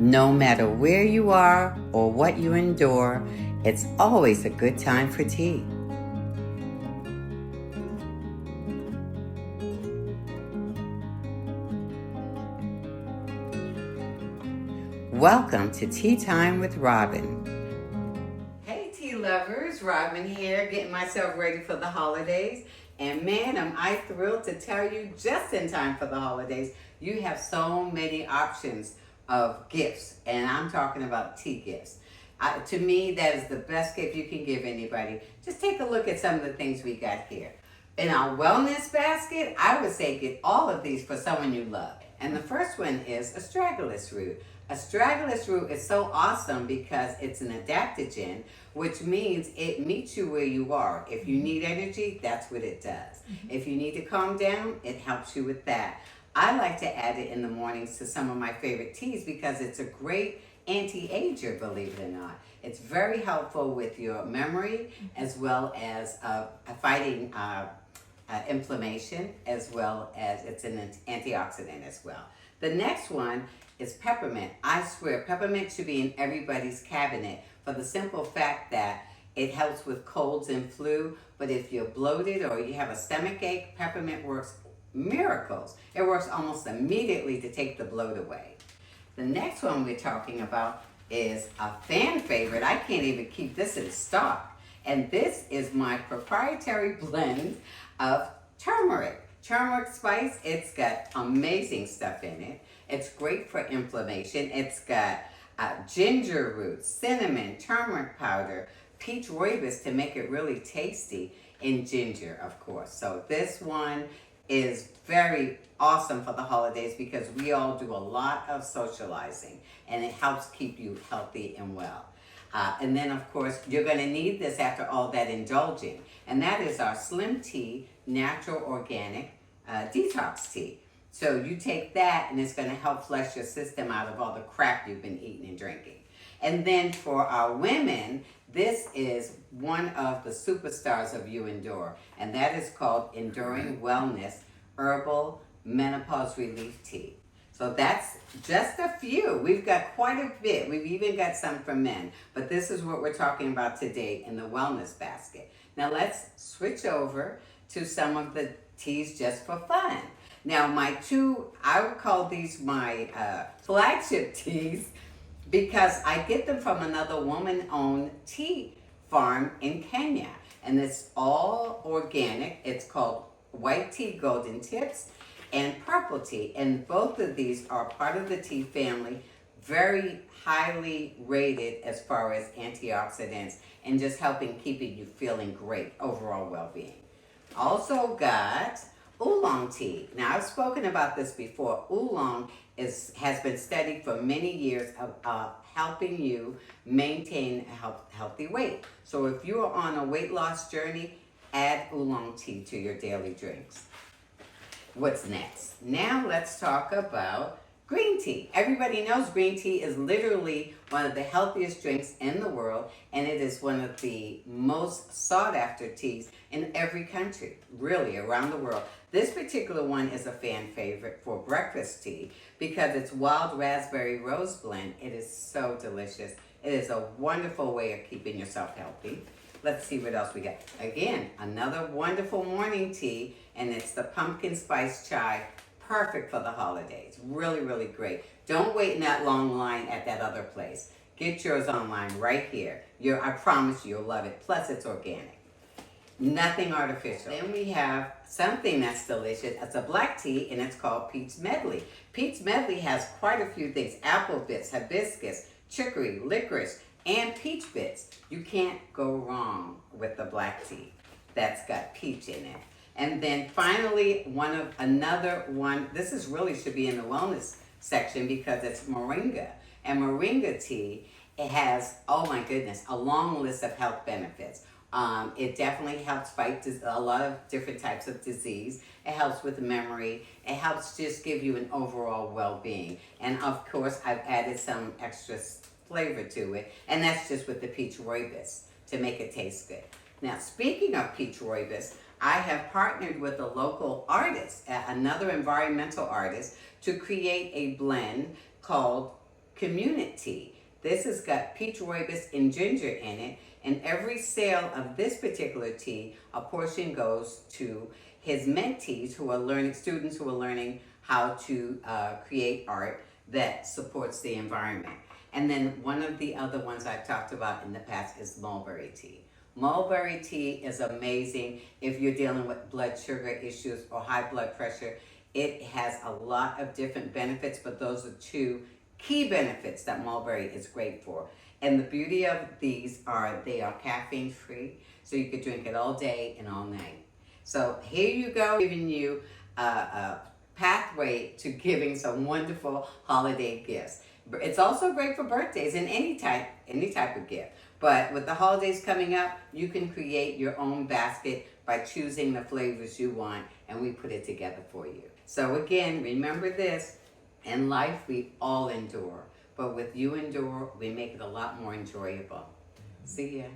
No matter where you are or what you endure, it's always a good time for tea. Welcome to Tea Time with Robin. Hey tea lovers, Robin here, getting myself ready for the holidays. And man, am I thrilled to tell you, just in time for the holidays, you have so many options of gifts. And I'm talking about tea gifts. To me, that is the best gift you can give anybody. Just take a look at some of the things we got here. In our wellness basket, I would say get all of these for someone you love. And the first one is astragalus root. Astragalus root is so awesome because it's an adaptogen, which means it meets you where you are. If you need energy, that's what it does. If you need to calm down, it helps you with that. I like to add it in the mornings to some of my favorite teas because it's a great anti-ager, believe it or not. It's very helpful with your memory as well as fighting inflammation, as well as it's an antioxidant as well. The next one is peppermint. I swear, peppermint should be in everybody's cabinet for the simple fact that it helps with colds and flu, but if you're bloated or you have a stomach ache, peppermint works miracles. It works almost immediately to take the bloat away. The next one we're talking about is a fan favorite. I can't even keep this in stock. And this is my proprietary blend of turmeric. Turmeric spice, it's got amazing stuff in it. It's great for inflammation. It's got ginger root, cinnamon, turmeric powder, peach rooibos to make it really tasty, and ginger, of course. So this one is very awesome for the holidays because we all do a lot of socializing and it helps keep you healthy and well. And then, of course, you're going to need this after all that indulging. And that is our Slim Tea Natural Organic Detox Tea. So you take that and it's going to help flush your system out of all the crap you've been eating and drinking. And then for our women, this is one of the superstars of UEndure. And that is called Enduring Wellness Herbal Menopause Relief Tea. So that's just a few. We've got quite a bit. We've even got some for men. But this is what we're talking about today in the wellness basket. Now let's switch over to some of the teas just for fun. Now my I would call these my flagship teas because I get them from another woman-owned tea farm in Kenya. And it's all organic. It's called White Tea Golden Tips and Purple Tea. And both of these are part of the tea family, very highly rated as far as antioxidants and just helping keeping you feeling great, overall well-being. Also got oolong tea. Now I've spoken about this before. Oolong has been studied for many years of helping you maintain a healthy weight. So if you are on a weight loss journey, add oolong tea to your daily drinks. What's next? Now let's talk about green tea. Everybody knows green tea is literally one of the healthiest drinks in the world, and it is one of the most sought after teas in every country, really around the world. This particular one is a fan favorite for breakfast tea because it's wild raspberry rose blend. It is so delicious. It is a wonderful way of keeping yourself healthy. Let's see what else we got. Again, another wonderful morning tea, and it's the pumpkin spice chai. Perfect for the holidays. Really, really great. Don't wait in that long line at that other place. Get yours online right here. I promise you'll love it. Plus, it's organic. Nothing artificial. Then we have something that's delicious. It's a black tea, and it's called Peach Medley. Peach Medley has quite a few things. Apple bits, hibiscus, chicory, licorice, and peach bits. You can't go wrong with the black tea that's got peach in it. And then finally, another one, this is really should be in the wellness section because it's moringa. And moringa tea, it has, oh my goodness, a long list of health benefits. It definitely helps fight a lot of different types of disease. It helps with memory. It helps just give you an overall well-being. And of course, I've added some extra flavor to it. And that's just with the peach rooibos to make it taste good. Now, speaking of peach rooibos, I have partnered with a local artist, another environmental artist, to create a blend called community. This has got peach rooibos and ginger in it, and every sale of this particular tea, a portion goes to his mentees who are learning, students who are learning how to create art that supports the environment. And then one of the other ones I've talked about in the past is mulberry tea. Mulberry tea is amazing if you're dealing with blood sugar issues or high blood pressure. It has a lot of different benefits, but those are two key benefits that mulberry is great for. And the beauty of these are they are caffeine free, so you could drink it all day and all night. So here you go, giving you a pathway to giving some wonderful holiday gifts. It's also great for birthdays and any type of gift. But with the holidays coming up, you can create your own basket by choosing the flavors you want, and we put it together for you. So again, remember this, in life we all endure, but with UEndure, we make it a lot more enjoyable. See ya.